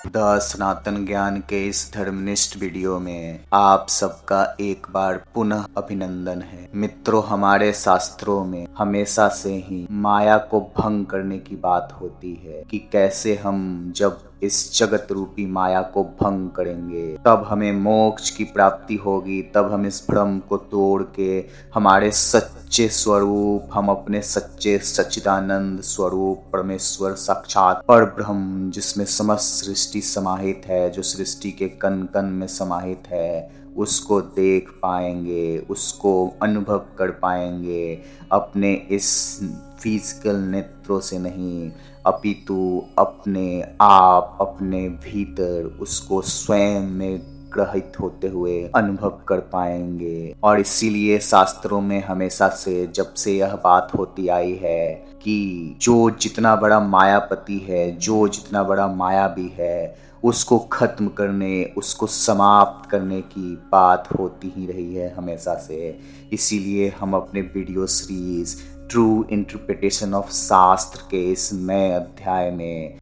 The सनातन ज्ञान के इस धर्मनिष्ठ वीडियो में आप सबका एक बार पुनः अभिनंदन है। मित्रों, हमारे शास्त्रों में हमेशा से ही माया को भंग करने की बात होती है कि कैसे हम जब इस जगत रूपी माया को भंग करेंगे तब हमें मोक्ष की प्राप्ति होगी, तब हम इस भ्रम को तोड़ के हमारे सच्चे स्वरूप, हम अपने सच्चे सच्चिदानंद स्वरूप परमेश्वर साक्षात पर ब्रह्म, जिसमें समस्त सृष्टि समाहित है, जो सृष्टि के कण कण में समाहित है, उसको देख पाएंगे, उसको अनुभव कर पाएंगे अपने इस फिजिकल नेत्रों से नहीं, अपितु अपने आप, अपने भीतर उसको स्वयं में ग्रहित होते हुए अनुभव कर पाएंगे। और इसीलिए शास्त्रों में हमेशा से, जब से यह बात होती आई है कि जो जितना बड़ा मायापति है, जो जितना बड़ा मायावी है, उसको खत्म करने, उसको समाप्त करने की बात होती ही रही है हमेशा से। इसीलिए हम अपने video series true interpretation of शास्त्र के इस नए अध्याय में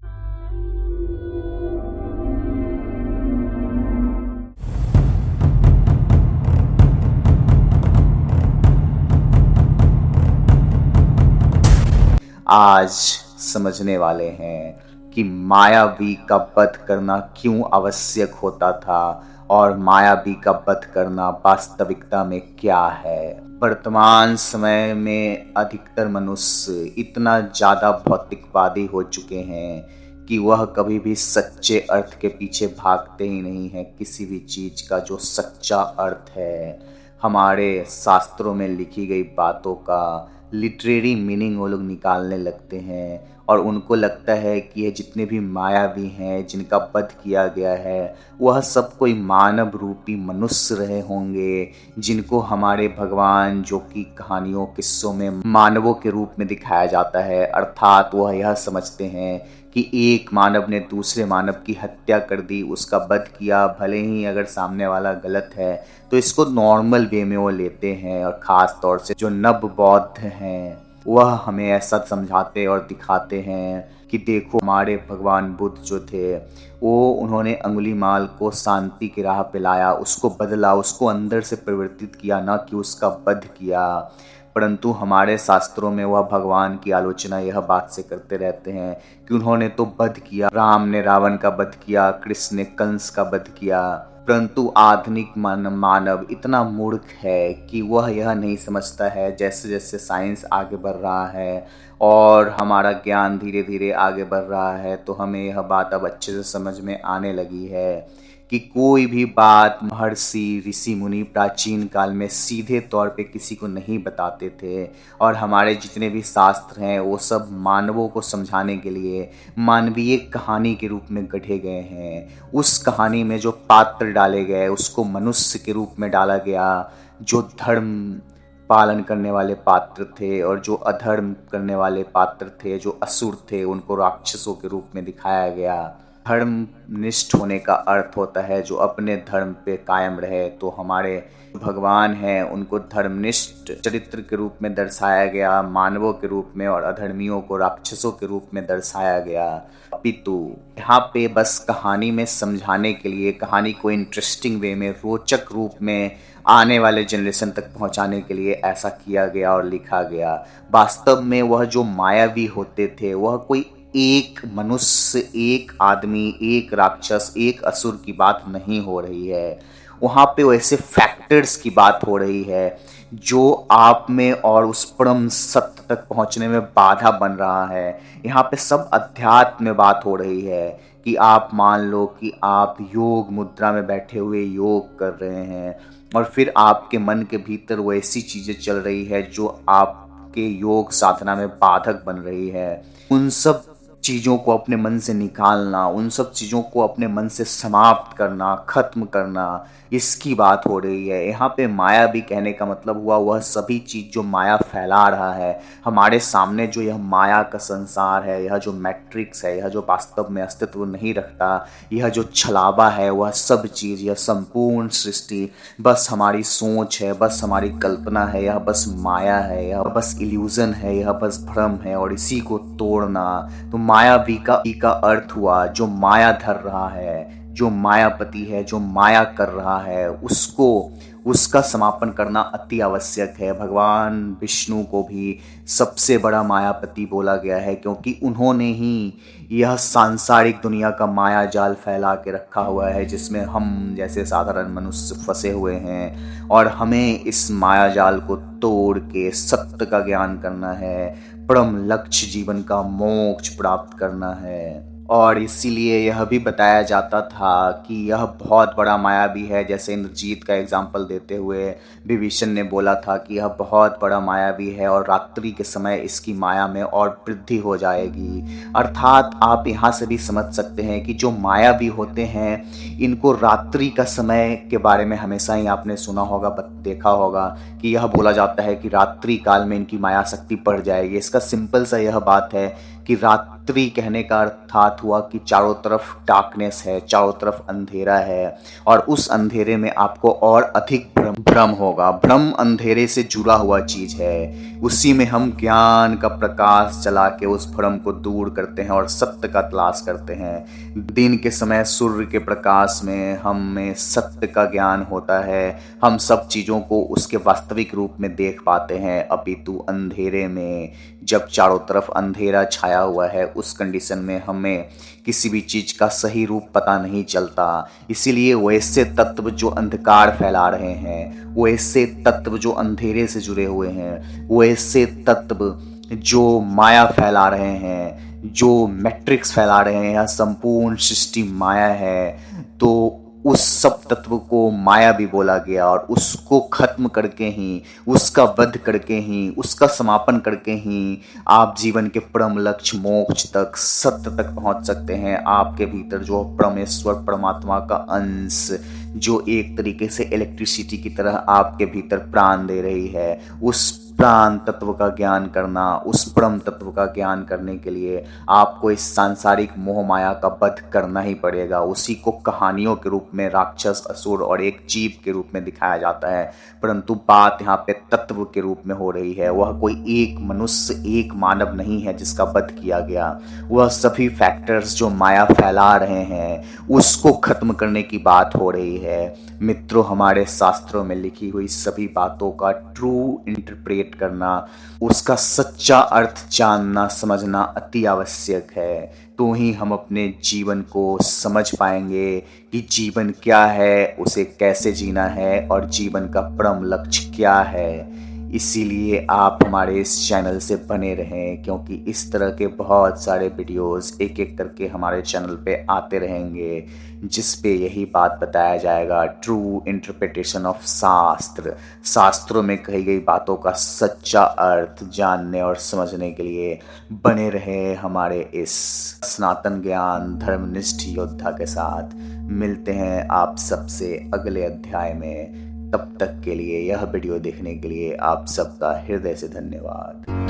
आज समझने वाले हैं कि मायावी का वध करना क्यों आवश्यक होता था और मायावी का वध करना वास्तविकता में क्या है। वर्तमान समय में अधिकतर मनुष्य इतना ज़्यादा भौतिकवादी हो चुके हैं कि वह कभी भी सच्चे अर्थ के पीछे भागते ही नहीं हैं। किसी भी चीज़ का जो सच्चा अर्थ है, हमारे शास्त्रों में लिखी गई बातों का लिटरेरी मीनिंग वो लोग निकालने लगते हैं और उनको लगता है कि ये जितने भी मायावी हैं, जिनका वध किया गया है, वह सब कोई मानव रूपी मनुष्य रहे होंगे, जिनको हमारे भगवान, जो कि कहानियों किस्सों में मानवों के रूप में दिखाया जाता है, अर्थात वह यह समझते हैं कि एक मानव ने दूसरे मानव की हत्या कर दी, उसका वध किया, भले ही अगर सामने वाला गलत है तो इसको नॉर्मल वे में वो लेते हैं। और ख़ास तौर से जो नव बौद्ध हैं वह हमें ऐसा समझाते और दिखाते हैं कि देखो, हमारे भगवान बुद्ध जो थे, वो उन्होंने अंगुलीमाल को शांति की राह पे लाया, उसको बदला, उसको अंदर से परिवर्तित किया, ना कि उसका वध किया। परंतु हमारे शास्त्रों में वह भगवान की आलोचना यह बात से करते रहते हैं कि उन्होंने तो वध किया, राम ने रावण का वध किया, कृष्ण ने कंस का वध किया, परंतु आधुनिक मानव इतना मूर्ख है कि वह यह नहीं समझता है, जैसे जैसे साइंस आगे बढ़ रहा है और हमारा ज्ञान धीरे धीरे आगे बढ़ रहा है, तो हमें यह बात अब अच्छे से समझ में आने लगी है कि कोई भी बात महर्षि, ऋषि मुनि प्राचीन काल में सीधे तौर पे किसी को नहीं बताते थे। और हमारे जितने भी शास्त्र हैं वो सब मानवों को समझाने के लिए मानवीय कहानी के रूप में गढ़े गए हैं। उस कहानी में जो पात्र डाले गए उसको मनुष्य के रूप में डाला गया, जो धर्म पालन करने वाले पात्र थे और जो अधर्म करने वाले पात्र थे, जो असुर थे, उनको राक्षसों के रूप में दिखाया गया। धर्मनिष्ठ होने का अर्थ होता है जो अपने धर्म पे कायम रहे। तो हमारे भगवान हैं उनको धर्मनिष्ठ चरित्र के रूप में दर्शाया गया, मानवों के रूप में, और अधर्मियों को राक्षसों के रूप में दर्शाया गया। अपितु यहाँ पे बस कहानी में समझाने के लिए, कहानी को इंटरेस्टिंग वे में, रोचक रूप में आने वाले जनरेशन तक पहुंचाने के लिए ऐसा किया गया और लिखा गया। वास्तव में वह जो मायावी होते थे वह कोई एक मनुष्य, एक आदमी, एक राक्षस, एक असुर की बात नहीं हो रही है। वहाँ पे वैसे फैक्टर्स की बात हो रही है जो आप में और उस परम सत्य तक पहुँचने में बाधा बन रहा है। यहाँ पे सब अध्यात्म में बात हो रही है कि आप मान लो कि आप योग मुद्रा में बैठे हुए योग कर रहे हैं और फिर आपके मन के भीतर वैसी चीज़ें चल रही है जो आपके योग साधना में बाधक बन रही है। उन सब चीज़ों को अपने मन से निकालना, उन सब चीज़ों को अपने मन से समाप्त करना, ख़त्म करना, इसकी बात हो रही है। यहाँ पे माया भी कहने का मतलब हुआ वह सभी चीज़ जो माया फैला रहा है। हमारे सामने जो यह माया का संसार है, यह जो मैट्रिक्स है, यह जो वास्तव में अस्तित्व नहीं रखता, यह जो छलावा है, वह सब चीज़, यह संपूर्ण सृष्टि बस हमारी सोच है, बस हमारी कल्पना है, यह बस माया है, यह बस इल्यूज़न है, यह बस भ्रम है। और इसी को तोड़ना, तो मायावी का अर्थ हुआ जो माया धर रहा है, जो मायापति है, जो माया कर रहा है, उसका समापन करना अति आवश्यक है। भगवान विष्णु को भी सबसे बड़ा मायापति बोला गया है, क्योंकि उन्होंने ही यह सांसारिक दुनिया का माया जाल फैला के रखा हुआ है, जिसमें हम जैसे साधारण मनुष्य फंसे हुए हैं। और हमें इस माया जाल को तोड़ के सत्य का ज्ञान करना है, परम लक्ष्य जीवन का मोक्ष प्राप्त करना है। और इसीलिए यह भी बताया जाता था कि यह बहुत बड़ा मायावी है। जैसे इंद्रजीत का एग्जाम्पल देते हुए विभीषण ने बोला था कि यह बहुत बड़ा मायावी है और रात्रि के समय इसकी माया में और वृद्धि हो जाएगी। अर्थात आप यहाँ से भी समझ सकते हैं कि जो मायावी होते हैं, इनको रात्रि का समय के बारे में हमेशा ही आपने सुना होगा, देखा होगा कि यह बोला जाता है कि रात्रि काल में इनकी माया शक्ति बढ़ जाएगी। इसका सिंपल सा यह बात है कि रात्रि कहने का अर्थात हुआ कि चारों तरफ डार्कनेस है, चारों तरफ अंधेरा है, और उस अंधेरे में आपको और अधिक भ्रम होगा। भ्रम अंधेरे से जुड़ा हुआ चीज है, उसी में हम ज्ञान का प्रकाश जला के उस भ्रम को दूर करते हैं और सत्य का तलाश करते हैं। दिन के समय सूर्य के प्रकाश में हमें सत्य का ज्ञान होता है, हम सब चीज़ों को उसके वास्तविक रूप में देख पाते हैं। अपितु अंधेरे में, जब चारों तरफ अंधेरा छाया हुआ है, उस कंडीशन में हमें किसी भी चीज़ का सही रूप पता नहीं चलता। इसीलिए वैसे तत्व जो अंधकार फैला रहे हैं, वैसे तत्व जो अंधेरे से जुड़े हुए हैं, वैसे तत्व जो माया फैला रहे हैं, जो मैट्रिक्स फैला रहे हैं, यह संपूर्ण सृष्टि माया है। तो उस सब तत्व को माया भी बोला गया, और उसको खत्म करके ही, उसका वध करके ही, उसका समापन करके ही आप जीवन के परम लक्ष्य मोक्ष तक, सत्य तक पहुंच सकते हैं। आपके भीतर जो परमेश्वर परमात्मा का अंश, जो एक तरीके से इलेक्ट्रिसिटी की तरह आपके भीतर प्राण दे रही है, उस प्राण तत्व का ज्ञान करना, उस परम तत्व का ज्ञान करने के लिए आपको इस सांसारिक मोह माया का वध करना ही पड़ेगा। उसी को कहानियों के रूप में राक्षस, असुर और एक जीव के रूप में दिखाया जाता है, परंतु बात यहाँ पे तत्व के रूप में हो रही है। वह कोई एक मनुष्य, एक मानव नहीं है जिसका वध किया गया, वह सभी फैक्टर्स जो माया फैला रहे हैं, उसको खत्म करने की बात हो रही है। मित्रों, हमारे शास्त्रों में लिखी हुई सभी बातों का ट्रू इंटरप्रेट करना, उसका सच्चा अर्थ जानना, समझना अति आवश्यक है। तो ही हम अपने जीवन को समझ पाएंगे कि जीवन क्या है, उसे कैसे जीना है, और जीवन का परम लक्ष्य क्या है। इसीलिए आप हमारे इस चैनल से बने रहें, क्योंकि इस तरह के बहुत सारे वीडियोस एक एक करके हमारे चैनल पे आते रहेंगे, जिस पे यही बात बताया जाएगा, ट्रू इंटरप्रिटेशन ऑफ शास्त्रों में कही गई बातों का सच्चा अर्थ जानने और समझने के लिए बने रहे हमारे इस सनातन ज्ञान धर्मनिष्ठ योद्धा के साथ। मिलते हैं आप सबसे अगले अध्याय में। तब तक के लिए, यह वीडियो देखने के लिए आप सबका हृदय से धन्यवाद।